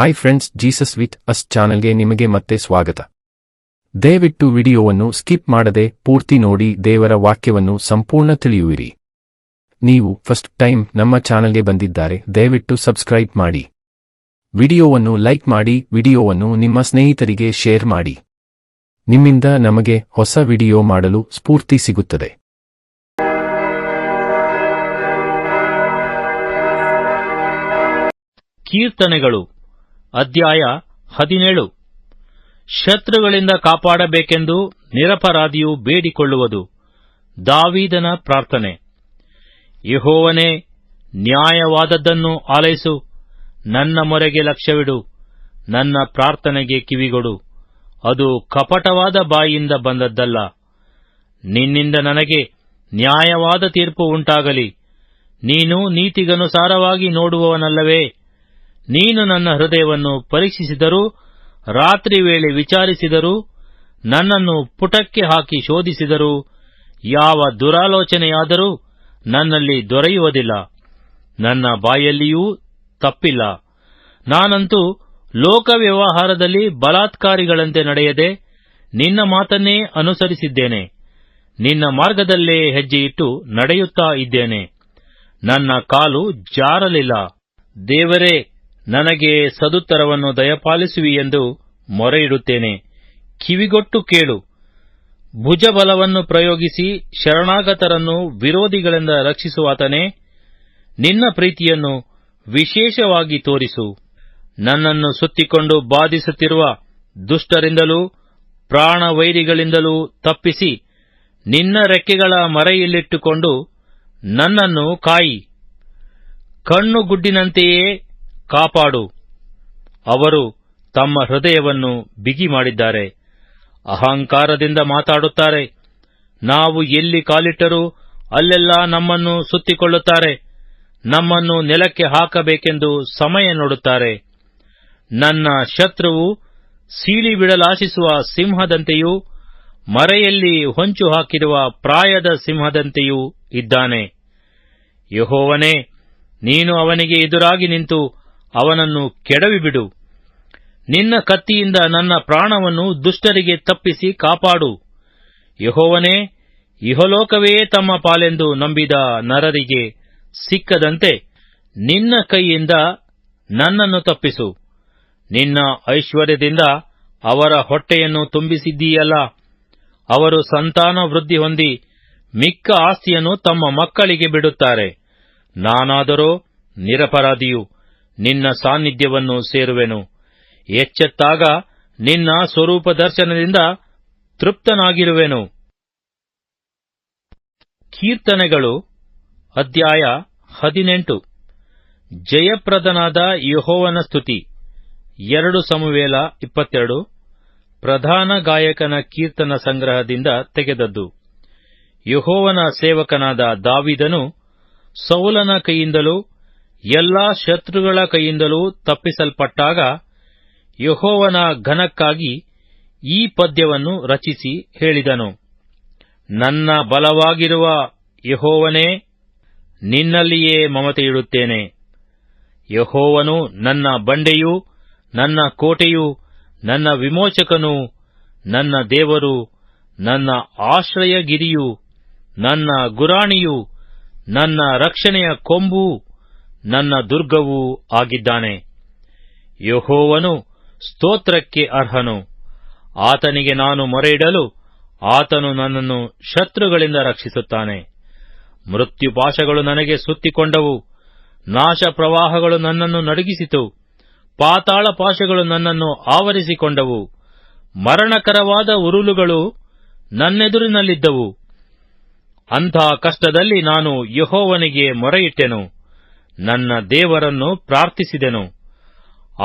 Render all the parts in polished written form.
Hi friends, Jesus with us ಚಾನೆಲ್ಗೆ ನಿಮಗೆ ಮತ್ತೆ ಸ್ವಾಗತ. ದಯವಿಟ್ಟು ವಿಡಿಯೋವನ್ನು ಸ್ಕಿಪ್ ಮಾಡದೆ ಪೂರ್ತಿ ನೋಡಿ ದೇವರ ವಾಕ್ಯವನ್ನು ಸಂಪೂರ್ಣ ತಿಳಿಯುವಿರಿ. ನೀವು ಫಸ್ಟ್ ಟೈಮ್ ನಮ್ಮ ಚಾನೆಲ್ಗೆ ಬಂದಿದ್ದಾರೆ, ದಯವಿಟ್ಟು ಸಬ್ಸ್ಕ್ರೈಬ್ ಮಾಡಿ. ವಿಡಿಯೋವನ್ನು ಲೈಕ್ ಮಾಡಿ, ವಿಡಿಯೋವನ್ನು ನಿಮ್ಮ ಸ್ನೇಹಿತರಿಗೆ ಶೇರ್ ಮಾಡಿ. ನಿಮ್ಮಿಂದ ನಮಗೆ ಹೊಸ ವಿಡಿಯೋ ಮಾಡಲು ಸ್ಫೂರ್ತಿ ಸಿಗುತ್ತದೆ. ಕೀರ್ತನೆಗಳು ಅಧ್ಯಾಯ 17. ಶತ್ರುಗಳಿಂದ ಕಾಪಾಡಬೇಕೆಂದು ನಿರಪರಾಧಿಯು ಬೇಡಿಕೊಳ್ಳುವುದು. ದಾವೀದನ ಪ್ರಾರ್ಥನೆ. ಯೆಹೋವನೇ, ನ್ಯಾಯವಾದದ್ದನ್ನು ಆಲೈಸು, ನನ್ನ ಮೊರೆಗೆ ಲಕ್ಷ್ಯವಿಡು, ನನ್ನ ಪ್ರಾರ್ಥನೆಗೆ ಕಿವಿಗೊಡು. ಅದು ಕಪಟವಾದ ಬಾಯಿಯಿಂದ ಬಂದದ್ದಲ್ಲ. ನಿನ್ನಿಂದ ನನಗೆ ನ್ಯಾಯವಾದ ತೀರ್ಪು ಉಂಟಾಗಲಿ. ನೀನು ನೀತಿಗನುಸಾರವಾಗಿ ನೋಡುವವನಲ್ಲವೇ? ನೀನು ನನ್ನ ಹೃದಯವನ್ನು ಪರೀಕ್ಷಿಸಿದರೂ, ರಾತ್ರಿ ವೇಳೆ ವಿಚಾರಿಸಿದರೂ, ನನ್ನನ್ನು ಪುಟಕ್ಕೆ ಹಾಕಿ ಶೋಧಿಸಿದರೂ, ಯಾವ ದುರಾಲೋಚನೆಯಾದರೂ ನನ್ನಲ್ಲಿ ದೊರೆಯುವುದಿಲ್ಲ. ನನ್ನ ಬಾಯಲ್ಲಿಯೂ ತಪ್ಪಿಲ್ಲ. ನಾನಂತೂ ಲೋಕ ವ್ಯವಹಾರದಲ್ಲಿ ಬಲಾತ್ಕಾರಿಗಳಂತೆ ನಡೆಯದೆ ನಿನ್ನ ಮಾತನ್ನೇ ಅನುಸರಿಸಿದ್ದೇನೆ. ನಿನ್ನ ಮಾರ್ಗದಲ್ಲೇ ಹೆಜ್ಜೆಯಿಟ್ಟು ನಡೆಯುತ್ತಾ ಇದ್ದೇನೆ. ನನ್ನ ಕಾಲು ಜಾರಲಿಲ್ಲ. ದೇವರೇ, ನನಗೆ ಸದುತ್ತರವನ್ನು ದಯಪಾಲಿಸುವಿಯೆಂದು ಮೊರೆಯಿಡುತ್ತೇನೆ. ಕಿವಿಗೊಟ್ಟು ಕೇಳು. ಭುಜಬಲವನ್ನು ಪ್ರಯೋಗಿಸಿ ಶರಣಾಗತರನ್ನು ವಿರೋಧಿಗಳಿಂದ ರಕ್ಷಿಸುವಾತನೇ, ನಿನ್ನ ಪ್ರೀತಿಯನ್ನು ವಿಶೇಷವಾಗಿ ತೋರಿಸು. ನನ್ನನ್ನು ಸುತ್ತಿಕೊಂಡು ಬಾಧಿಸುತ್ತಿರುವ ದುಷ್ಟರಿಂದಲೂ ಪ್ರಾಣವೈರಿಗಳಿಂದಲೂ ತಪ್ಪಿಸಿ, ನಿನ್ನ ರೆಕ್ಕೆಗಳ ಮರೆಯಲ್ಲಿಟ್ಟುಕೊಂಡು ನನ್ನನ್ನು ಕಾಯಿ. ಕಣ್ಣುಗುಡ್ಡಿನಂತೆಯೇ ಕಾಪಾಡು. ಅವರು ತಮ್ಮ ಹೃದಯವನ್ನು ಬಿಗಿ ಮಾಡಿದ್ದಾರೆ, ಅಹಂಕಾರದಿಂದ ಮಾತಾಡುತ್ತಾರೆ. ನಾವು ಎಲ್ಲಿ ಕಾಲಿಟ್ಟರೂ ಅಲ್ಲೆಲ್ಲ ನಮ್ಮನ್ನು ಸುತ್ತಿಕೊಳ್ಳುತ್ತಾರೆ. ನಮ್ಮನ್ನು ನೆಲಕ್ಕೆ ಹಾಕಬೇಕೆಂದು ಸಮಯ ನೋಡುತ್ತಾರೆ. ನನ್ನ ಶತ್ರುವು ಸೀಳಿಬಿಡಲಾಶಿಸುವ ಸಿಂಹದಂತೆಯೂ ಮರೆಯಲ್ಲಿ ಹೊಂಚು ಹಾಕಿರುವ ಪ್ರಾಯದ ಸಿಂಹದಂತೆಯೂ ಇದ್ದಾನೆ. ಯೆಹೋವನೇ, ನೀನು ಅವನಿಗೆ ಎದುರಾಗಿ ನಿಂತು ಅವನನ್ನು ಕೆಡವಿಬಿಡು. ನಿನ್ನ ಕತ್ತಿಯಿಂದ ನನ್ನ ಪ್ರಾಣವನ್ನು ದುಷ್ಟರಿಗೆ ತಪ್ಪಿಸಿ ಕಾಪಾಡು. ಯೆಹೋವನೇ, ಇಹಲೋಕವೇ ತಮ್ಮ ಪಾಲೆಂದು ನಂಬಿದ ನರರಿಗೆ ಸಿಕ್ಕದಂತೆ ನಿನ್ನ ಕೈಯಿಂದ ನನ್ನನ್ನು ತಪ್ಪಿಸು. ನಿನ್ನ ಐಶ್ವರ್ಯದಿಂದ ಅವರ ಹೊಟ್ಟೆಯನ್ನು ತುಂಬಿಸಿದ್ದೀಯಲ್ಲ. ಅವರು ಸಂತಾನ ವೃದ್ಧಿ ಹೊಂದಿ ಮಿಕ್ಕ ಆಸ್ತಿಯನ್ನು ತಮ್ಮ ಮಕ್ಕಳಿಗೆ ಬಿಡುತ್ತಾರೆ. ನಾನಾದರೋ ನಿರಪರಾಧಿಯು, ನಿನ್ನ ಸಾನ್ನಿಧ್ಯವನ್ನು ಸೇರುವೆನು. ಎಚ್ಚೆತ್ತಾಗ ನಿನ್ನ ಸ್ವರೂಪ ದರ್ಶನದಿಂದ ತೃಪ್ತನಾಗಿರುವೆನು. ಕೀರ್ತನೆಗಳು ಅಧ್ಯಾಯ 18. ಜಯಪ್ರದನಾದ ಯೆಹೋವನ ಸ್ತುತಿ. 2 ಸಮುವೇಲ 22. ಪ್ರಧಾನ ಗಾಯಕನ ಕೀರ್ತನ ಸಂಗ್ರಹದಿಂದ ತೆಗೆದದ್ದು. ಯೆಹೋವನ ಸೇವಕನಾದ ದಾವೀದನು ಸೌಲನ ಕೈಯಿಂದಲೂ ಎಲ್ಲಾ ಶತ್ರುಗಳ ಕೈಯಿಂದಲೂ ತಪ್ಪಿಸಲ್ಪಟ್ಟಾಗ ಯೆಹೋವನ ಘನಕ್ಕಾಗಿ ಈ ಪದ್ಯವನ್ನು ರಚಿಸಿ ಹೇಳಿದನು. ನನ್ನ ಬಲವಾಗಿರುವ ಯೆಹೋವನೇ, ನಿನ್ನಲ್ಲಿಯೇ ಮಮತೆಯಿಡುತ್ತೇನೆ. ಯೆಹೋವನು ನನ್ನ ಬಂಡೆಯೂ ನನ್ನ ಕೋಟೆಯೂ ನನ್ನ ವಿಮೋಚಕನೂ ನನ್ನ ದೇವರು, ನನ್ನ ಆಶ್ರಯಗಿರಿಯೂ ನನ್ನ ಗುರಾಣಿಯೂ ನನ್ನ ರಕ್ಷಣೆಯ ಕೊಂಬೂ ನನ್ನ ದುರ್ಗವೂ ಆಗಿದ್ದಾನೆ. ಯೆಹೋವನು ಸ್ತೋತ್ರಕ್ಕೆ ಅರ್ಹನು. ಆತನಿಗೆ ನಾನು ಮೊರೆಯಿಡಲು ಆತನು ನನ್ನನ್ನು ಶತ್ರುಗಳಿಂದ ರಕ್ಷಿಸುತ್ತಾನೆ. ಮೃತ್ಯುಪಾಶಗಳು ನನಗೆ ಸುತ್ತಿಕೊಂಡವು. ನಾಶ ಪ್ರವಾಹಗಳು ನನ್ನನ್ನು ನಡುಗಿಸಿತು. ಪಾತಾಳ ಪಾಶಗಳು ನನ್ನನ್ನು ಆವರಿಸಿಕೊಂಡವು. ಮರಣಕರವಾದ ಉರುಳುಗಳು ನನ್ನೆದುರಿನಲ್ಲಿದ್ದವು. ಅಂಥ ಕಷ್ಟದಲ್ಲಿ ನಾನು ಯೆಹೋವನಿಗೆ ಮೊರೆಯಿಟ್ಟೆನು, ನನ್ನ ದೇವರನ್ನು ಪ್ರಾರ್ಥಿಸಿದೆನು.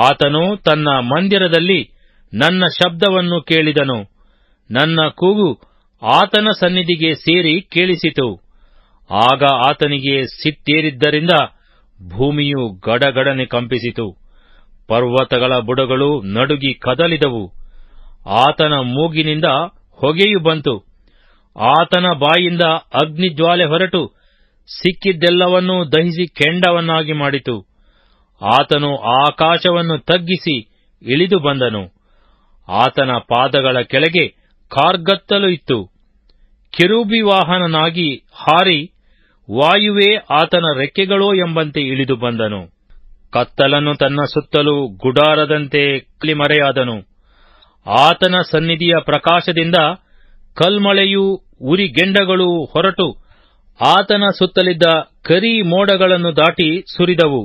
ಆತನು ತನ್ನ ಮಂದಿರದಲ್ಲಿ ನನ್ನ ಶಬ್ದವನ್ನು ಕೇಳಿದನು. ನನ್ನ ಕೂಗು ಆತನ ಸನ್ನಿಧಿಗೆ ಸೇರಿ ಕೇಳಿಸಿತು. ಆಗ ಆತನಿಗೆ ಸಿಟ್ಟೇರಿದ್ದರಿಂದ ಭೂಮಿಯು ಗಡಗಡನೆ ಕಂಪಿಸಿತು. ಪರ್ವತಗಳ ಬುಡಗಳು ನಡುಗಿ ಕದಲಿದವು. ಆತನ ಮೂಗಿನಿಂದ ಹೊಗೆಯು ಬಂತು. ಆತನ ಬಾಯಿಂದ ಅಗ್ನಿಜ್ವಾಲೆ ಹೊರಟು ಸಿಕ್ಕಿದ್ದೆಲ್ಲವನ್ನೂ ದಹಿಸಿ ಕೆಂಡವನ್ನಾಗಿ ಮಾಡಿತು. ಆತನು ಆಕಾಶವನ್ನು ತಗ್ಗಿಸಿ ಇಳಿದು ಬಂದನು. ಆತನ ಪಾದಗಳ ಕೆಳಗೆ ಕಾರ್ಗತ್ತಲು ಇತ್ತು. ಕೆರೂಬಿ ವಾಹನನಾಗಿ ಹಾರಿ ವಾಯುವೇ ಆತನ ರೆಕ್ಕೆಗಳೋ ಎಂಬಂತೆ ಇಳಿದು ಬಂದನು. ಕತ್ತಲನ್ನು ತನ್ನ ಸುತ್ತಲೂ ಗುಡಾರದಂತೆ ಮರೆಯಾದನು. ಆತನ ಸನ್ನಿಧಿಯ ಪ್ರಕಾಶದಿಂದ ಕಲ್ಮಳೆಯೂ ಉರಿಗೆಂಡಗಳೂ ಹೊರಟು ಆತನ ಸುತ್ತಲಿದ್ದ ಕರಿ ಮೋಡಗಳನ್ನು ದಾಟಿ ಸುರಿದವು.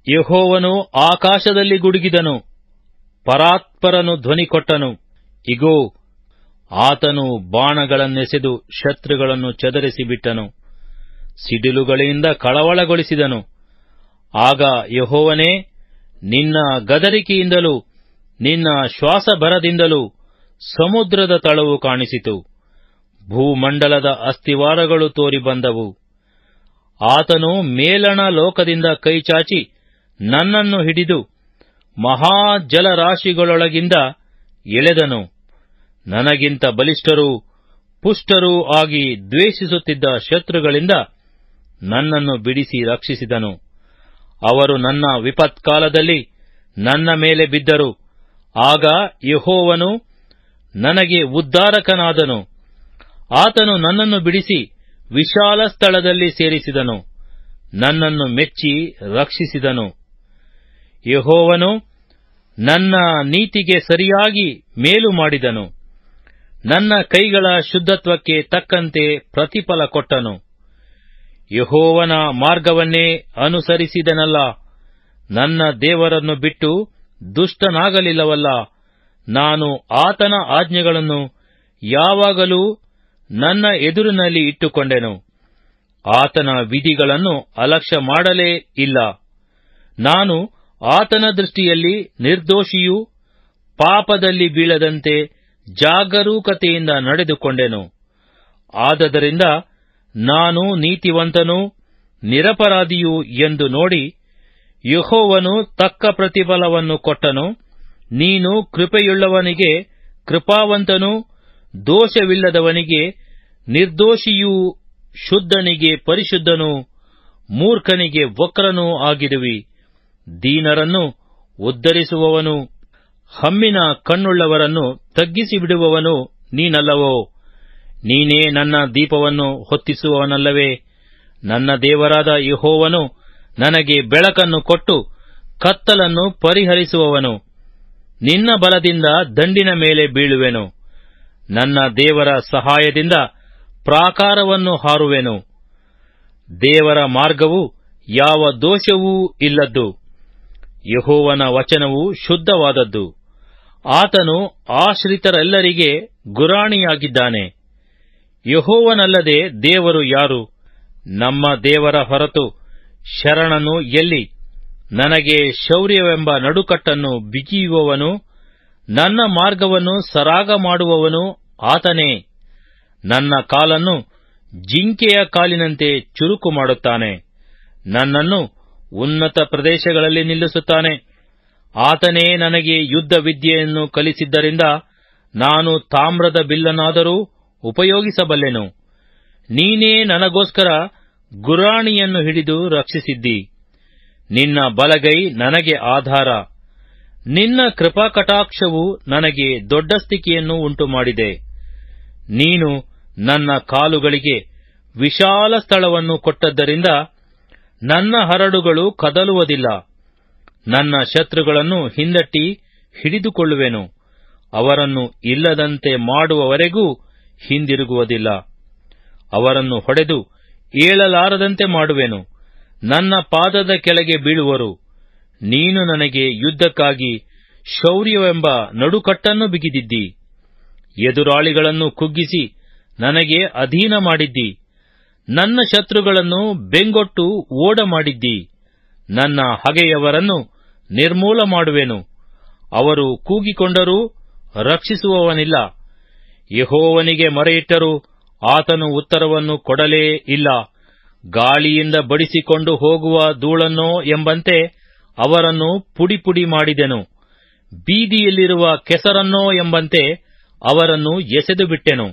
ಯೆಹೋವನು ಆಕಾಶದಲ್ಲಿ ಗುಡುಗಿದನು, ಪರಾತ್ಪರನು ಧ್ವನಿ ಕೊಟ್ಟನು. ಇಗೋ, ಆತನು ಬಾಣಗಳನ್ನೆಸೆದು ಶತ್ರುಗಳನ್ನು ಚದರಿಸಿಬಿಟ್ಟನು, ಸಿಡಿಲುಗಳಿಂದ ಕಳವಳಗೊಳಿಸಿದನು. ಆಗ ಯೆಹೋವನೇ, ನಿನ್ನ ಗದರಿಕೆಯಿಂದಲೂ ನಿನ್ನ ಶ್ವಾಸಭರದಿಂದಲೂ ಸಮುದ್ರದ ತಳವು ಕಾಣಿಸಿತು, ಭೂಮಂಡಲದ ಅಸ್ಥಿವಾರಗಳು ತೋರಿ ಬಂದವು. ಆತನು ಮೇಲಣ ಲೋಕದಿಂದ ಕೈಚಾಚಿ ನನ್ನನ್ನು ಹಿಡಿದು ಮಹಾಜಲರಾಶಿಗಳೊಳಗಿಂದ ಎಳೆದನು. ನನಗಿಂತ ಬಲಿಷ್ಠರೂ ಪುಷ್ಟರೂ ಆಗಿ ದ್ವೇಷಿಸುತ್ತಿದ್ದ ಶತ್ರುಗಳಿಂದ ನನ್ನನ್ನು ಬಿಡಿಸಿ ರಕ್ಷಿಸಿದನು. ಅವರು ನನ್ನ ವಿಪತ್ಕಾಲದಲ್ಲಿ ನನ್ನ ಮೇಲೆ ಬಿದ್ದರು. ಆಗ ಯೆಹೋವನು ನನಗೆ ಉದ್ಧಾರಕನಾದನು. ಆತನು ನನ್ನನ್ನು ಬಿಡಿಸಿ ವಿಶಾಲ ಸ್ಥಳದಲ್ಲಿ ಸೇರಿಸಿದನು, ನನ್ನನ್ನು ಮೆಚ್ಚಿ ರಕ್ಷಿಸಿದನು. ಯೆಹೋವನು ನನ್ನ ನೀತಿಗೆ ಸರಿಯಾಗಿ ಮೇಲು ಮಾಡಿದನು, ನನ್ನ ಕೈಗಳ ಶುದ್ಧತ್ವಕ್ಕೆ ತಕ್ಕಂತೆ ಪ್ರತಿಫಲ ಕೊಟ್ಟನು. ಯೆಹೋವನ ಮಾರ್ಗವನ್ನೇ ಅನುಸರಿಸಿದನಲ್ಲ, ನನ್ನ ದೇವರನ್ನು ಬಿಟ್ಟು ದುಷ್ಟನಾಗಲಿಲ್ಲವಲ್ಲ. ನಾನು ಆತನ ಆಜ್ಞೆಗಳನ್ನು ಯಾವಾಗಲೂ ನನ್ನ ಎದುರಿನಲ್ಲಿ ಇಟ್ಟುಕೊಂಡೆನು, ಆತನ ವಿಧಿಗಳನ್ನು ಅಲಕ್ಷ್ಯ ಮಾಡಲೇ ಇಲ್ಲ. ನಾನು ಆತನ ದೃಷ್ಟಿಯಲ್ಲಿ ನಿರ್ದೋಷಿಯೂ ಪಾಪದಲ್ಲಿ ಬೀಳದಂತೆ ಜಾಗರೂಕತೆಯಿಂದ ನಡೆದುಕೊಂಡೆನು. ಆದದರಿಂದ ನಾನು ನೀತಿವಂತನೂ ನಿರಪರಾಧಿಯೂ ಎಂದು ನೋಡಿ ಯೆಹೋವನು ತಕ್ಕ ಪ್ರತಿಫಲವನ್ನು ಕೊಟ್ಟನು. ನೀನು ಕೃಪೆಯುಳ್ಳವನಿಗೆ ಕೃಪಾವಂತನೂ ದೋಷವಿಲ್ಲದವನಿಗೆ ನಿರ್ದೋಷಿಯೂ ಶುದ್ಧನಿಗೆ ಪರಿಶುದ್ಧನೂ ಮೂರ್ಖನಿಗೆ ವಕ್ರನೂ ಆಗಿರುವಿ. ದೀನರನ್ನು ಉದ್ಧರಿಸುವವನು, ಹಮ್ಮಿನ ಕಣ್ಣುಳ್ಳವರನ್ನು ತಗ್ಗಿಸಿಬಿಡುವವನು ನೀನಲ್ಲವೋ? ನೀನೇ ನನ್ನ ದೀಪವನ್ನು ಹೊತ್ತಿಸುವವನಲ್ಲವೇ? ನನ್ನ ದೇವರಾದ ಯೆಹೋವನು ನನಗೆ ಬೆಳಕನ್ನು ಕೊಟ್ಟು ಕತ್ತಲನ್ನು ಪರಿಹರಿಸುವವನು. ನಿನ್ನ ಬಲದಿಂದ ದಂಡಿನ ಮೇಲೆ ಬೀಳುವೆನು, ನನ್ನ ದೇವರ ಸಹಾಯದಿಂದ ಪ್ರಾಕಾರವನ್ನು ಹಾರುವೆನು. ದೇವರ ಮಾರ್ಗವು ಯಾವ ದೋಷವೂ ಇಲ್ಲದ್ದು, ಯೆಹೋವನ ವಚನವು ಶುದ್ಧವಾದದ್ದು. ಆತನು ಆಶ್ರಿತರೆಲ್ಲರಿಗೆ ಗುರಾಣಿಯಾಗಿದ್ದಾನೆ. ಯೆಹೋವನಲ್ಲದೆ ದೇವರು ಯಾರು? ನಮ್ಮ ದೇವರ ಹೊರತು ಶರಣನು ಎಲ್ಲಿ? ನನಗೆ ಶೌರ್ಯವೆಂಬ ನಡುಕಟ್ಟನ್ನು ಬಿಗಿಯುವವನು, ನನ್ನ ಮಾರ್ಗವನ್ನು ಸರಾಗ ಮಾಡುವವನು ಆತನೇ. ನನ್ನ ಕಾಲನ್ನು ಜಿಂಕೆಯ ಕಾಲಿನಂತೆ ಚುರುಕು ಮಾಡುತ್ತಾನೆ, ನನ್ನನ್ನು ಉನ್ನತ ಪ್ರದೇಶಗಳಲ್ಲಿ ನಿಲ್ಲಿಸುತ್ತಾನೆ. ಆತನೇ ನನಗೆ ಯುದ್ಧ ವಿದ್ಯೆಯನ್ನು ಕಲಿಸಿದ್ದರಿಂದ ನಾನು ತಾಮ್ರದ ಬಿಲ್ಲನ್ನಾದರೂ ಉಪಯೋಗಿಸಬಲ್ಲೆನು. ನೀನೇ ನನಗೋಸ್ಕರ ಗುರಾಣಿಯನ್ನು ಹಿಡಿದು ರಕ್ಷಿಸಿದ್ದಿ. ನಿನ್ನ ಬಲಗೈ ನನಗೆ ಆಧಾರ. ನಿನ್ನ ಕೃಪಾಕಟಾಕ್ಷವು ನನಗೆ ದೊಡ್ಡಸ್ತಿಕೆಯನ್ನು ಉಂಟುಮಾಡಿದೆ. ನೀನು ನನ್ನ ಕಾಲುಗಳಿಗೆ ವಿಶಾಲ ಸ್ಥಳವನ್ನು ಕೊಟ್ಟದ್ದರಿಂದ ನನ್ನ ಹರಡುಗಳು ಕದಲುವುದಿಲ್ಲ. ನನ್ನ ಶತ್ರುಗಳನ್ನು ಹಿಂದಟ್ಟಿ ಹಿಡಿದುಕೊಳ್ಳುವೆನು, ಅವರನ್ನು ಇಲ್ಲದಂತೆ ಮಾಡುವವರೆಗೂ ಹಿಂದಿರುಗುವುದಿಲ್ಲ. ಅವರನ್ನು ಹೊಡೆದು ಏಳಲಾರದಂತೆ ಮಾಡುವೆನು, ನನ್ನ ಪಾದದ ಕೆಳಗೆ ಬೀಳುವರು. ನೀನು ನನಗೆ ಯುದ್ಧಕ್ಕಾಗಿ ಶೌರ್ಯವೆಂಬ ನಡುಕಟ್ಟನ್ನು ಬಿಗಿದಿದ್ದಿ. ಎದುರಾಳಿಗಳನ್ನು ಕುಗ್ಗಿಸಿ ನನಗೆ ಅಧೀನ ಮಾಡಿದ್ದಿ. ನನ್ನ ಶತ್ರುಗಳನ್ನು ಬೆಂಗೊಟ್ಟು ಓಡ ಮಾಡಿದ್ದಿ. ನನ್ನ ಹಗೆಯವರನ್ನು ನಿರ್ಮೂಲ ಮಾಡುವೆನು. ಅವರು ಕೂಗಿಕೊಂಡರೂ ರಕ್ಷಿಸುವವನಿಲ್ಲ. ಯೆಹೋವನಿಗೆ ಮೊರೆಯಿಟ್ಟರೂ ಆತನು ಉತ್ತರವನ್ನು ಕೊಡಲೇ ಇಲ್ಲ. ಗಾಳಿಯಿಂದ ಬಡಿಸಿಕೊಂಡು ಹೋಗುವ ಧೂಳನ್ನೋ ಎಂಬಂತೆ ಅವರನ್ನು ಪುಡಿಪುಡಿ ಮಾಡಿದೆನು. ಬೀದಿಯಲ್ಲಿರುವ ಕೆಸರನ್ನೋ ಎಂಬಂತೆ ಅವರನ್ನು ಎಸೆದು ಬಿಟ್ಟೆನು.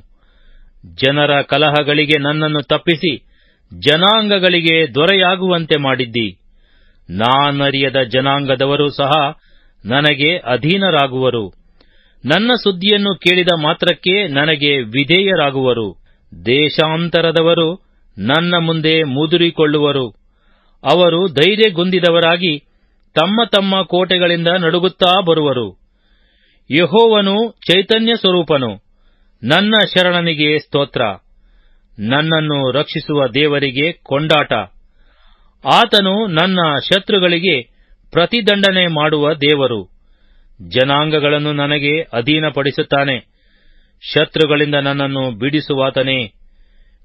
ಜನರ ಕಲಹಗಳಿಗೆ ನನ್ನನ್ನು ತಪ್ಪಿಸಿ ಜನಾಂಗಗಳಿಗೆ ದೊರೆಯಾಗುವಂತೆ ಮಾಡಿದ್ದಿ. ನಾನರಿಯದ ಜನಾಂಗದವರು ಸಹ ನನಗೆ ಅಧೀನರಾಗುವರು. ನನ್ನ ಸುದ್ದಿಯನ್ನು ಕೇಳಿದ ಮಾತ್ರಕ್ಕೆ ನನಗೆ ವಿಧೇಯರಾಗುವರು. ದೇಶಾಂತರದವರು ನನ್ನ ಮುಂದೆ ಮುದುರಿಕೊಳ್ಳುವರು. ಅವರು ಧೈರ್ಯಗುಂದಿದವರಾಗಿ ತಮ್ಮ ತಮ್ಮ ಕೋಟೆಗಳಿಂದ ನಡುಗುತ್ತಾ ಬರುವರು. ಯೆಹೋವನು ಚೈತನ್ಯ ಸ್ವರೂಪನು. ನನ್ನ ಶರಣನಿಗೆ ಸ್ತೋತ್ರ. ನನ್ನನ್ನು ರಕ್ಷಿಸುವ ದೇವರಿಗೆ ಕೊಂಡಾಟ. ಆತನು ನನ್ನ ಶತ್ರುಗಳಿಗೆ ಪ್ರತಿದಂಡನೆ ಮಾಡುವ ದೇವರು. ಜನಾಂಗಗಳನ್ನು ನನಗೆ ಅಧೀನಪಡಿಸುತ್ತಾನೆ. ಶತ್ರುಗಳಿಂದ ನನ್ನನ್ನು ಬಿಡಿಸುವಾತನೇ,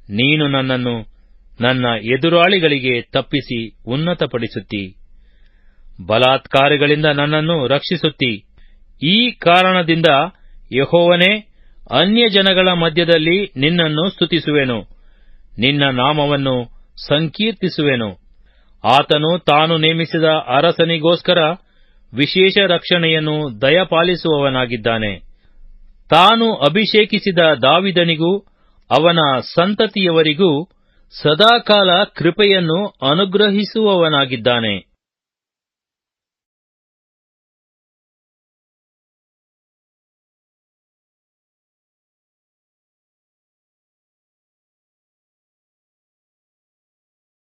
ನೀನು ನನ್ನನ್ನು ನನ್ನ ಎದುರಾಳಿಗಳಿಗೆ ತಪ್ಪಿಸಿ ಉನ್ನತಪಡಿಸುತ್ತೀ. ಬಲಾತ್ಕಾರಿಗಳಿಂದ ನನ್ನನ್ನು ರಕ್ಷಿಸುತ್ತೀ. ಈ ಕಾರಣದಿಂದ ಯೆಹೋವನೇ, ಅನ್ಯಜನಗಳ ಮಧ್ಯದಲ್ಲಿ ನಿನ್ನನ್ನು ಸ್ತುತಿಸುವೆನು, ನಿನ್ನ ನಾಮವನ್ನು ಸಂಕೀರ್ತಿಸುವೆನು. ಆತನು ತಾನು ನೇಮಿಸಿದ ಅರಸನಿಗೋಸ್ಕರ ವಿಶೇಷ ರಕ್ಷಣೆಯನ್ನು ದಯಪಾಲಿಸುವವನಾಗಿದ್ದಾನೆ. ತಾನು ಅಭಿಷೇಕಿಸಿದ ದಾವಿದನಿಗೂ ಅವನ ಸಂತತಿಯವರಿಗೂ ಸದಾಕಾಲ ಕೃಪೆಯನ್ನು ಅನುಗ್ರಹಿಸುವವನಾಗಿದ್ದಾನೆ.